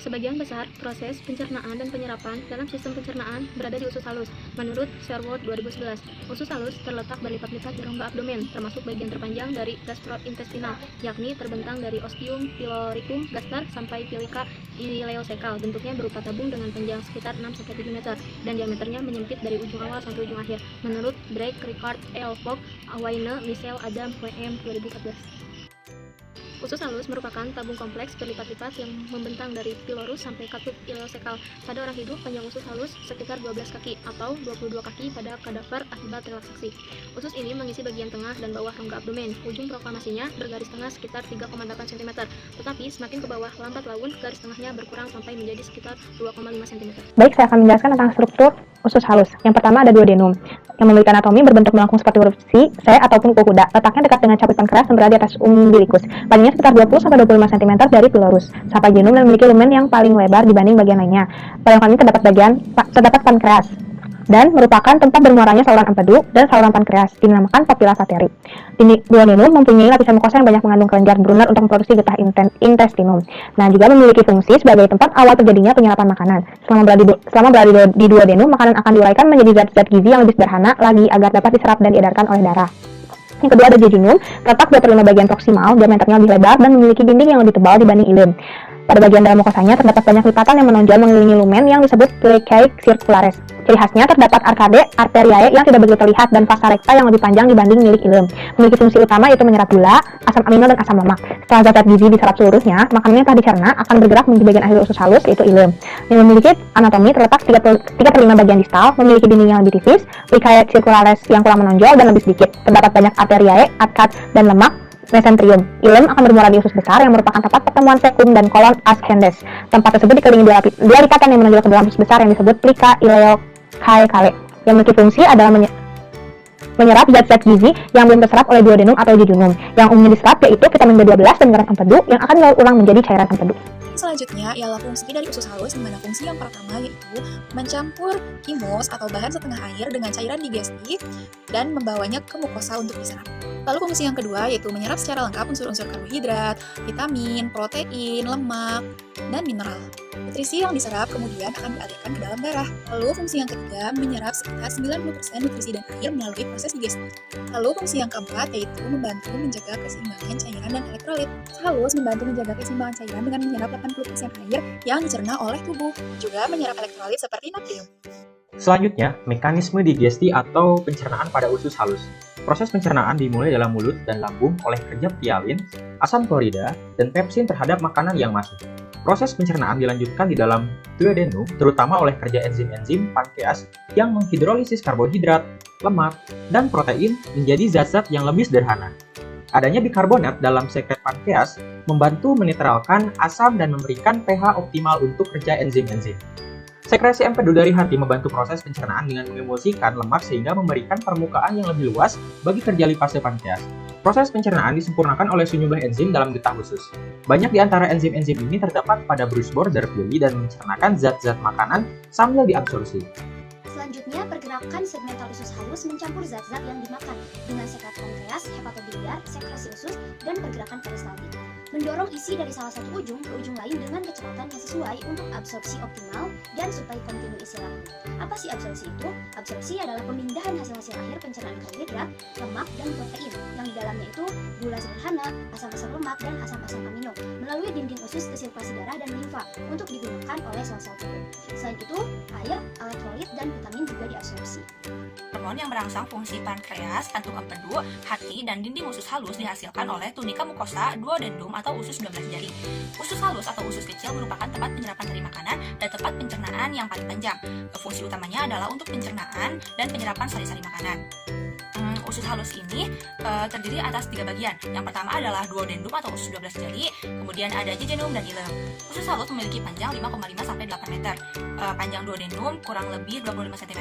Sebagian besar proses pencernaan dan penyerapan dalam sistem pencernaan berada di usus halus. Menurut Sherwood 2011, usus halus terletak berlipat-lipat di rongga abdomen, termasuk bagian terpanjang dari gastrointestinal, yakni terbentang dari ostium pyloricum gaster sampai pilika ileocecal. Bentuknya berupa tabung dengan panjang sekitar 6-7 meter dan diameternya menyempit dari ujung awal sampai ujung akhir. Menurut Drake, Ricard, L. Fogg, Wayne, Michelle, Adam, W.M. 2014. Usus halus merupakan tabung kompleks berlipat-lipat yang membentang dari pilorus sampai katup ileocecal. Pada orang hidup, panjang usus halus sekitar 12 kaki atau 22 kaki pada kadaver akibat relaksasi. Usus ini mengisi bagian tengah dan bawah rongga abdomen. Ujung proklamasinya bergaris tengah sekitar 3,8 cm, tetapi semakin ke bawah lambat laun garis tengahnya berkurang sampai menjadi sekitar 2,5 cm. Baik, saya akan menjelaskan tentang struktur usus halus. Yang pertama ada duodenum, yang memiliki anatomi berbentuk melengkung seperti huruf C, atau kuku kuda. Letaknya dekat dengan capitan keras dan berada di atas umbilikus. Panjangnya sekitar 20-25 cm dari pilorus. Sapaginium dan memiliki lumen yang paling lebar dibanding bagian lainnya. Pada yang terdapat pankreas dan merupakan tempat bermuaranya saluran empedu dan saluran pankreas, dinamakan papilla vateri. Duodenum mempunyai lapisan mukosa yang banyak mengandung kelenjar Brunner untuk memproduksi getah intestinum. Nah, juga memiliki fungsi sebagai tempat awal terjadinya penyerapan makanan. Selama berada di duodenum, makanan akan diuraikan menjadi zat-zat gizi yang lebih sederhana lagi agar dapat diserap dan diedarkan oleh darah. Yang kedua ada jejunum, terletak 2/5 bagian proksimal, diameternya lebih lebar dan memiliki dinding yang lebih tebal dibanding ileum. Pada bagian dalam mukosanya terdapat banyak lipatan yang menonjol mengelilingi lumen yang disebut plecae circularis. Ciri khasnya terdapat arcade arteriae yang tidak begitu terlihat dan vasa recta yang lebih panjang dibanding milik ileum. Memiliki fungsi utama yaitu menyerap gula, asam amino dan asam lemak. Setelah zat-zat gizi diserap seluruhnya, makanan yang telah dicerna akan bergerak menuju bagian akhir usus halus yaitu ileum. Yang memiliki anatomi terletak 3/5 bagian distal, memiliki dinding yang lebih tipis, plecae circularis yang kurang menonjol dan lebih sedikit. Terdapat banyak arteriae, arcade dan lemak mesenterium. Ileum akan bermuara di usus besar yang merupakan tempat pertemuan cecum dan kolon ascendens. Tempat tersebut dikelilingi dua lipatan yang menonjol ke dalam usus besar yang disebut plica ileocaecale. Yang memiliki fungsi adalah menyerap zat-zat gizi yang belum terserap oleh duodenum atau jejunum. Yang umumnya diserap yaitu vitamin B12 dan garam empedu yang akan dilaur ulang menjadi cairan empedu. Selanjutnya ialah fungsi dari usus halus, di mana fungsi yang pertama yaitu mencampur kimus atau bahan setengah air dengan cairan digestif dan membawanya ke mukosa untuk diserap. Lalu fungsi yang kedua yaitu menyerap secara lengkap unsur-unsur karbohidrat, vitamin, protein, lemak, dan mineral. Nutrisi yang diserap kemudian akan dialirkan ke dalam darah. Lalu fungsi yang ketiga menyerap sekitar 90% nutrisi dan air melalui proses digestif. Lalu fungsi yang keempat yaitu membantu menjaga keseimbangan cairan dan elektrolit. Halus membantu menjaga keseimbangan cairan dengan menyerap 80% air yang dicerna oleh tubuh, juga menyerap elektrolit seperti natrium. Selanjutnya, mekanisme digesti atau pencernaan pada usus halus. Proses pencernaan dimulai dalam mulut dan lambung oleh kerja ptyalin, asam klorida, dan pepsin terhadap makanan yang masuk. Proses pencernaan dilanjutkan di dalam duodenum, terutama oleh kerja enzim-enzim pankreas yang menghidrolisis karbohidrat, lemak, dan protein menjadi zat-zat yang lebih sederhana. Adanya bikarbonat dalam sekret pankreas membantu menetralkan asam dan memberikan pH optimal untuk kerja enzim-enzim. Sekresi empedu dari hati membantu proses pencernaan dengan mengemulsikan lemak sehingga memberikan permukaan yang lebih luas bagi kerja lipase pankreas. Proses pencernaan disempurnakan oleh sejumlah enzim dalam getah usus. Banyak di antara enzim-enzim ini terdapat pada Bruce border pili dan mencernakan zat-zat makanan sambil diabsorpsi. Selanjutnya, pergerakan segmental usus halus mencampur zat-zat yang dimakan dengan sekret pankreas, hepatobiliar, sekresi usus, dan pergerakan peristaltik. Mendorong isi dari salah satu ujung ke ujung lain dengan kecepatan yang sesuai untuk absorpsi optimal dan supaya kontinu isi lambung. Apa sih absorpsi itu? Absorpsi adalah pemindahan hasil-hasil akhir pencernaan karbohidrat, lemak, dan protein yang di dalamnya itu gula sederhana, asam-asam lemak, dan asam-asam amino melalui dinding usus ke sirkulasi darah dan limfa untuk digunakan oleh sel-sel tubuh. Selain itu, air, elektrolit, dan vitamin juga diabsorpsi. Hormon yang merangsang fungsi pankreas, kantung empedu, hati, dan dinding usus halus dihasilkan oleh tunica mucosa, duodenum, atau usus 12 jari. Usus halus atau usus kecil merupakan tempat penyerapan dari makanan dan tempat pencernaan yang paling panjang. Fungsi utamanya adalah untuk pencernaan dan penyerapan sari-sari makanan. Usus halus ini terdiri atas 3 bagian. Yang pertama adalah duodenum atau usus 12 jari, kemudian ada jejunum dan ileum. Usus halus memiliki panjang 5,5 sampai 8 meter. Panjang duodenum kurang lebih 25 cm,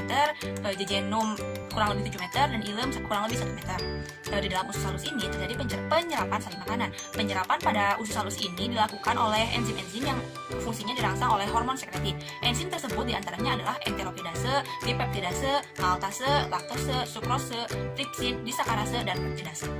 jejunum kurang lebih 7 meter, dan ileum kurang lebih 1 meter. Di dalam usus halus ini terjadi penyerapan sari makanan. Penyerapan pada usus halus ini dilakukan oleh enzim-enzim yang fungsinya dirangsang oleh hormon sekretin. Enzim tersebut diantaranya adalah enteropidase, dipeptidase, maltase, laktose, sukrose, tripsin, disakarase, dan peptidase.